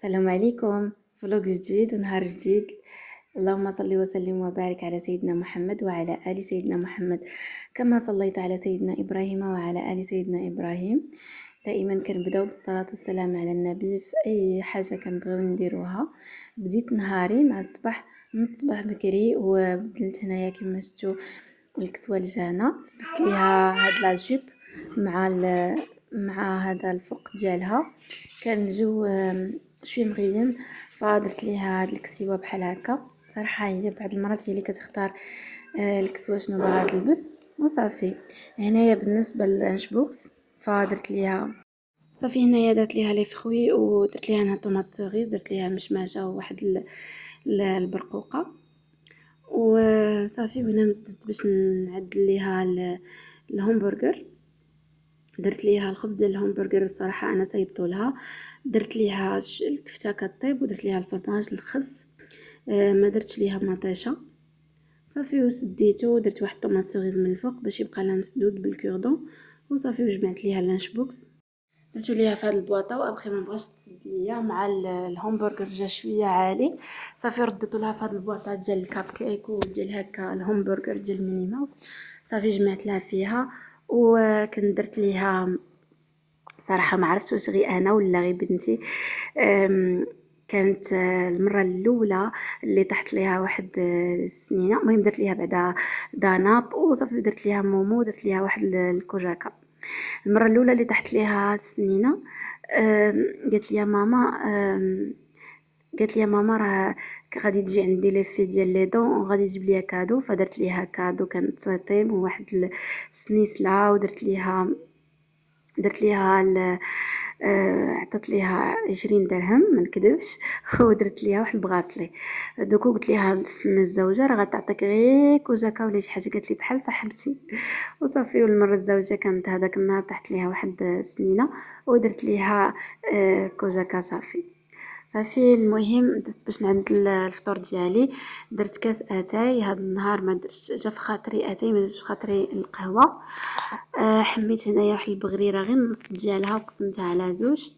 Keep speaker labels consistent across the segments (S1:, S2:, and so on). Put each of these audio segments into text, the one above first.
S1: السلام عليكم. فلوق جديد ونهار جديد. اللهم صل وسلم وبارك على سيدنا محمد وعلى آل سيدنا محمد كما صليت على سيدنا إبراهيم وعلى آل سيدنا إبراهيم. دائما كنبداو بالصلاة والسلام على النبي في أي حاجة كنبغيو نديروها. بديت نهاري مع الصباح، نضت الصباح بكري وبدلت هنايا كما شفتوا الكسوة الجانة، لبست ليها هاد لا جيب مع هذا الفوق ديالها. كان الجو شويه مغيم، فدرت ليها هاد الكسيوه بحال هكا. صراحه هي بعض المرات هي اللي كتختار الكسوه شنو باغا تلبس وصافي. هنايا بالنسبه للانش بوكس فدرت ليها صافي، هنايا درت ليها لي فخوي ودرت ليها هنا طوماط سوريز، درت ليها مشماشه وواحد البرقوقه وصافي. وهنا مدزت باش نعدل ليها الهمبرغر. درت ليها الخبز ديال الهمبرغر، الصراحه انا صايبطو لها. درت ليها الكفته كطيب ودرت ليها الفرماج الخس، ما درتش ليها مطيشه صافي. وسديته ودرت واحد طوماط سوريز من الفوق باش يبقى لها مسدود بالكوردون وصافي. وجمعت ليها اللانش بوكس، درتو ليها في هاد البواطه وابخي ما بغاش تسد ليا مع الهمبرغر جا شويه عالي صافي. رديتو لها في هاد البواطه ديال الكاب كيك وديال هكا الهمبرغر ديال ميني ماوس صافي. جمعت لها فيها وكنت درت ليها صراحه ما عرفتش واش غير انا ولا غير بنتي. كانت المره الاولى اللي طحت ليها واحد السنينه. المهم درت ليها بعدا داناب وصافي. درت ليها مومو، درت ليها واحد الكوجاكا. المره الاولى اللي طحت ليها السنينه قالت لي ماما، قالت لي ماما راه غادي تجي عندي لي في ديال لي دون وغادي تجيب ليا كادو. فدرت ليها كادو، كانت طيب وواحد السنيسله درت ليها عطيت ليها 20 درهم ما نكذبش ودرت ليها واحد البغاصلي. دوكو قلت ليها السنه الزوجه راه غتعطيك غير كوجاكا ولا شي حاجه. قالت لي بحال صاحبتي وصافي. والمره الزوجه كانت هذاك النهار تحت ليها واحد سنينه ودرت ليها كوجاكا صافي. المهم دزت باش نعدل الفطور ديالي. درت كاس اتاي هذا النهار، ما درتش جا في خاطري اتاي، ما جاش في خاطري القهوه. حميت هنايا واحد البغريره غير النص ديالها وقسمتها على زوج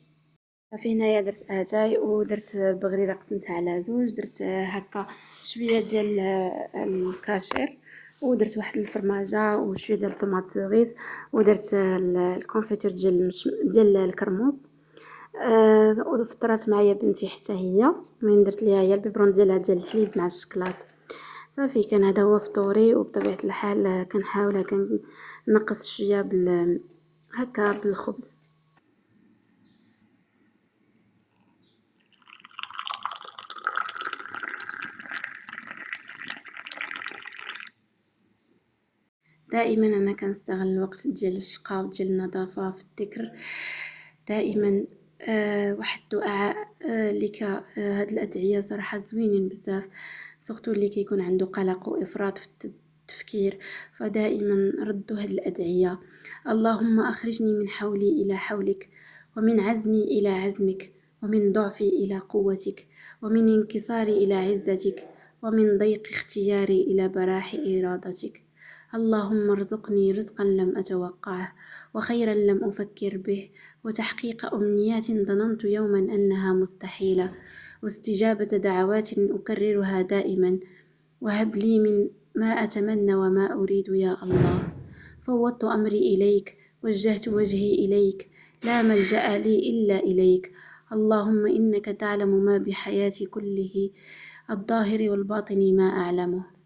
S1: صافي. هنايا درت اتاي ودرت البغريره قسمتها على زوج. درت هكا شويه ديال الكاشير ودرت واحد الفرماجه وشويه ديال الطوماط سوريز ودرت الكونفيتور ديال الكرموز. وفطرات معايا بنتي حتى هي. من درت ليها هي البيبرون ديالها ديال الحليب مع الشكلاط صافي. كان هذا هو فطوري. وبطبيعه الحال كنحاول نقص شويه هكا بالخبز. دائما انا كنستغل الوقت ديال الشقاء وديال النظافه في الذكر دائما. واحد الدعاء اللي هاد الادعيه صراحه زوينين بزاف، سورتو اللي كيكون عنده قلق وافراط في التفكير. فدائما ردوا هاد الادعيه: اللهم اخرجني من حولي الى حولك، ومن عزمي الى عزمك، ومن ضعفي الى قوتك، ومن انكساري الى عزتك، ومن ضيق اختياري الى براح ارادتك. اللهم ارزقني رزقا لم أتوقعه، وخيرا لم أفكر به، وتحقيق أمنيات ظننت يوما أنها مستحيلة، واستجابة دعوات أكررها دائما. وهب لي من ما أتمنى وما أريد يا الله. فوضت أمري إليك، وجهت وجهي إليك، لا ملجأ لي إلا إليك. اللهم إنك تعلم ما بحياتي كله، الظاهر والباطن ما أعلمه.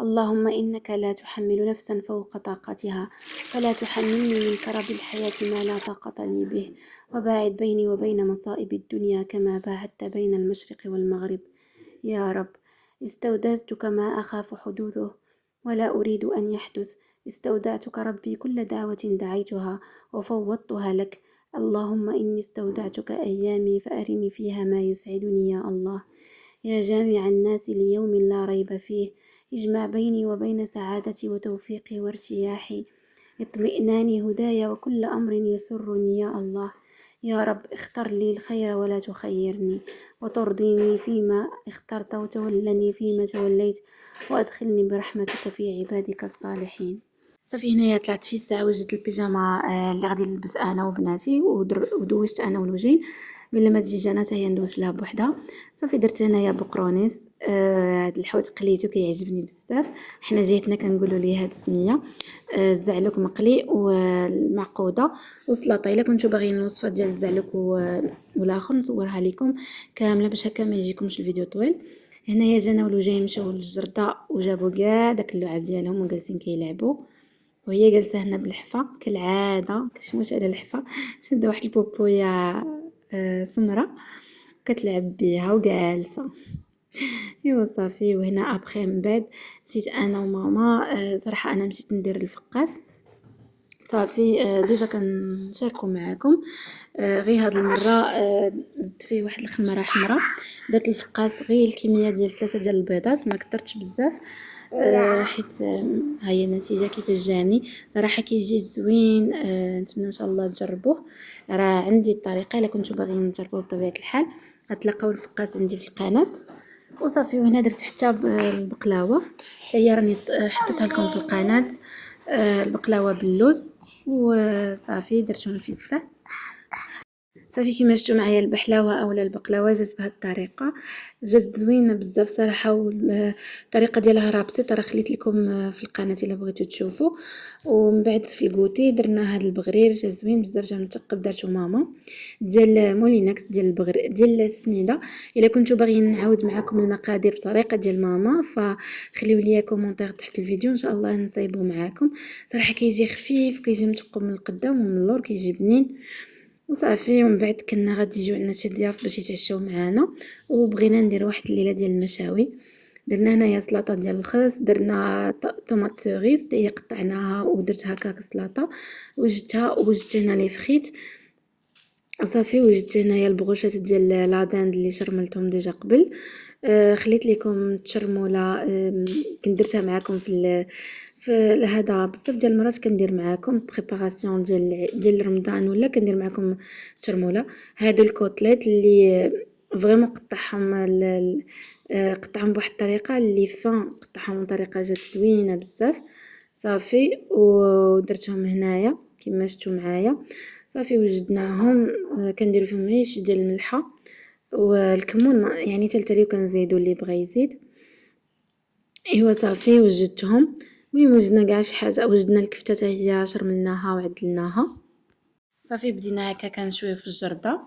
S1: اللهم إنك لا تحمل نفسا فوق طاقتها، فلا تحملني من كرب الحياة ما لا طاقة لي به. وباعد بيني وبين مصائب الدنيا كما باعدت بين المشرق والمغرب. يا رب، استودعتك ما أخاف حدوثه ولا أريد أن يحدث. استودعتك ربي كل دعوة دعيتها وفوضتها لك. اللهم إني استودعتك أيامي فأرني فيها ما يسعدني يا الله. يا جامع الناس ليوم لا ريب فيه، اجمع بيني وبين سعادتي وتوفيقي وارتياحي، اطمئناني هدايا وكل أمر يسرني يا الله. يا رب، اختر لي الخير ولا تخيرني، وترضيني فيما اخترت وتولني فيما توليت، وأدخلني برحمتك في عبادك الصالحين. صافي هنايا طلعت في الساعه وجدت البيجامه اللي غادي نلبس انا وبناتي ودوشت انا والوجين بلا ما تجي جانا حتى هي ندوز لها بوحدها. صافي درت هنايا بقرونيس. هاد الحوت قليته كيعجبني بزاف. حنا جيتنا كنقولوا ليه هاد السميه. الزعلوك مقلي والمعقوده وسلطه. الا كنتو باغيين الوصفه ديال الزعلوك والاخر نصورها لكم كامله باش هكا ما يجيكمش الفيديو طويل. هنايا جانا والوجين مشاو للجرده وجابوا كاع داك اللعاب ديالهم وجالسين كيلعبوا وهي جالسه هنا بالحفه كالعاده كتموت على الحفه. شاده واحد البوبويه سمراء كتلعب بيها وجالسه. ايوا صافي. وهنا ابخي من بعد مشيت انا وماما. صراحه انا مشيت ندير الفقاس. صافي ديجا كنشاركوا معكم. غير هاد المره زدت فيه واحد الخماره حمراء. درت الفقاس غير الكميه ديال 3 ديال البيضات ما كثرتش بزاف. حيت ها هي النتيجه كيفاش جاني. صراحه كيجي زوين. نتمنى ان شاء الله تجربوه. راه عندي الطريقه الا كنتو باغيين تجربوه بطبيعه الحال غتلقاو الفقاس عندي في القناه. وصافي. وهنا درت حتى البقلاوه حتى هي راني حطيتها لكم في القناه. البقلاوه باللوز وصافي درتهم في الساع. صافي كيما شفتوا معايا البحلاوه اولا البقلاوه جات بهذه الطريقه. جات زوينه بزاف صراحه والطريقه ديالها راه بسيطه. راه خليت لكم في القناه الا بغيتوا تشوفوا. ومن بعد في الكوتي درنا هذا البغرير جا زوين بزاف جا متقب. درتو ماما ديال مولينكس ديال البغرير ديال السميده. الا كنتو باغيين نعاود معكم المقادير بطريقه ديال ماما فخليو لي كومونتير تحت الفيديو ان شاء الله نصايبو معكم. صراحه كيجي خفيف وكيجي متقب من القدام ومن اللور كيجي بنين. وصافي. ومن بعد كنا غادي يجيو عندنا شي ضياف باش يتعشاو معانا وبغينا ندير واحد الليله ديال المشاوي. درنا هنايا سلطه ديال الخس. درنا طوماط سوريس حتى هي قطعناها ودرت هكاك سلطه وجدت هنا لي فريت. وصافي. وجدت هنايا البغوشات ديال لاداند اللي شرملتهم ديجا قبل. خليت لكم تشرموله. كنت درتها معكم في هذا بزاف ديال المرات كندير معكم بريباراسيون ديال رمضان ولا كندير معكم تشرموله. هادو الكوتليت اللي فريمون قطعهم بواحد الطريقه اللي قطعهم بطريقه جات زوينه بزاف. صافي. ودرتهم هنايا كما شفتوا معايا. صافي وجدناهم. كنديروا فيهم ريش ديال الملحه والكمون يعني تلتلي وكنزيدوا اللي بغى يزيد. ايوا صافي وجدتهم. المهم وجدنا كاع شي حاجه. وجدنا الكفته حتى هي شرملناها وعدلناها. صافي بدينا هكا كنشويو في الجرده.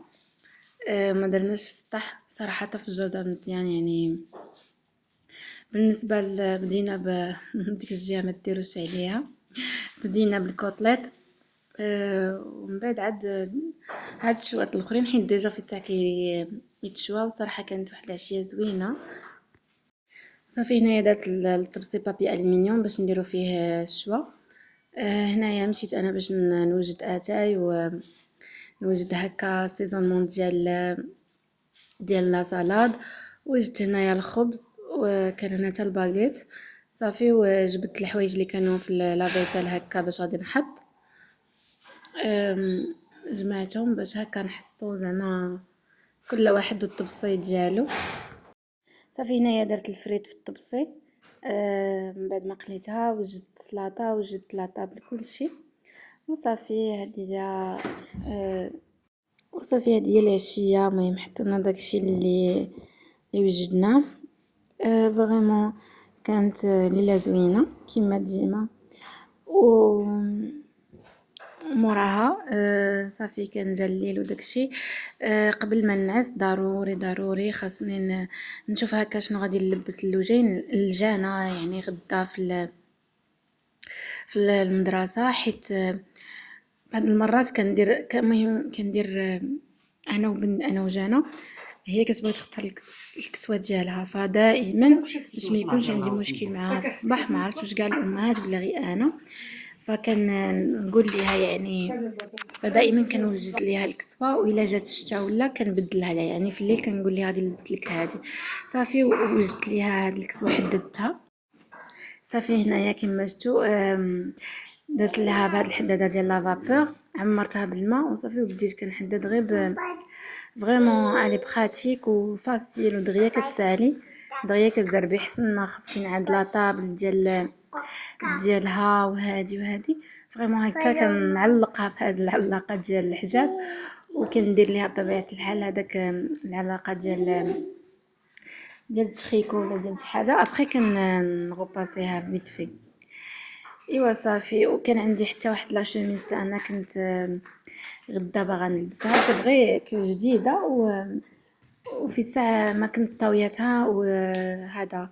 S1: ما درناش في السطح صراحه. في الجرده مزيان يعني بالنسبه بدينا ديك الجهه ما ديروش عليها. بدينا بالكوتليت. ومن بعد عاد الشوات الاخرين حيت ديجا في التاع يتشوا. وصراحه كانت واحد العشيه زوينه. صافي هنايا درت الطبسي بابي الومنيوم باش نديرو فيه الشوا. هنايا مشيت انا باش نوجد اتاي ونوجد هكا سيزونمون ديال لا سالاد. وجدت هنايا الخبز وكان هنا حتى الباغيت. صافي وجبت الحوايج اللي كانوا في لافيسال هكا باش غادي نحط. جمعتهم باش هكا نحطو زعما كل واحد والطبسي ديالو. صافي هنايا درت الفريت في الطبسي. من بعد ما قليتها وجدت السلطه وجدت لاطابل كلشي. وصافي هذه هي العشيه. المهم حطينا داكشي اللي وجدناه. فريمون كانت ليله زوينه كما ديما. و موراها صافي كان جا الليل وداكشي. قبل ما ننعس ضروري خاصني نشوف هكا شنو غادي نلبس اللوجين الجانا يعني غدا في المدرسه. حيت بعض المرات كندير انا وجانا هي كتبغي تختار الكسوه ديالها. فدائما باش ما يكونش عندي مشكل معها في الصباح ما عرفتش واش كاع الامهات بلا غير انا فكان نقول ليها يعني. فدائما كنوجد ليها الكسوه والا جات الشتا ولا كنبدلها لها يعني في الليل كنقول ليها غادي نلبس لك هذه. صافي وجدت ليها هذه الكسوه حددتها. صافي هنايا كما شفتوا درت لها بهاد الحداده ديال لافابور عمرتها بالماء وصافي وبديت كنحدد غير فريمون الي براتيك وفاسيل ودغيا كتسالي دغيا كتزربي. حسن ما خصك نعاد لا طابل ديال ديالها وهادي فريمون هكا كنعلقها في هاد العلاقه ديال الحجاب، وكندير ليها بطبيعه الحال هذاك العلاقه ديال التريكو ولا ديال شي حاجه ابري كنغوباسيها فيت في. ايوا صافي. وكان عندي حتى واحد لا شوميز تاع انا كنت غدا باغا نلبسها، سي فغي كو جديده وفي الساعه ما كنت طاويتها وهذا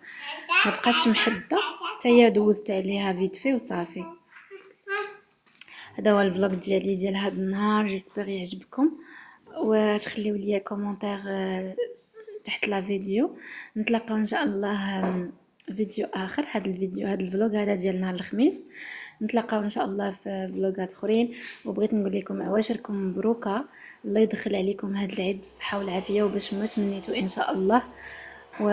S1: ما بقاتش محده، حتى هي دوزت عليها فيت في وصافي. هذا هو الفلوق ديالي ديال هذا النهار، جيسبر يعجبكم، وتخليو لي كومونتير تحت لا فيديو. نتلاقاو ان شاء الله فيديو اخر. هذا الفيديو هذا الفلوق هذا ديال نهار الخميس، نتلاقاو ان شاء الله في فلوقات اخرين. وبغيت نقول لكم عواشركم مبروكه، الله يدخل عليكم هذا العيد بالصحه والعافيه وباش ما تمنيتوا ان شاء الله. و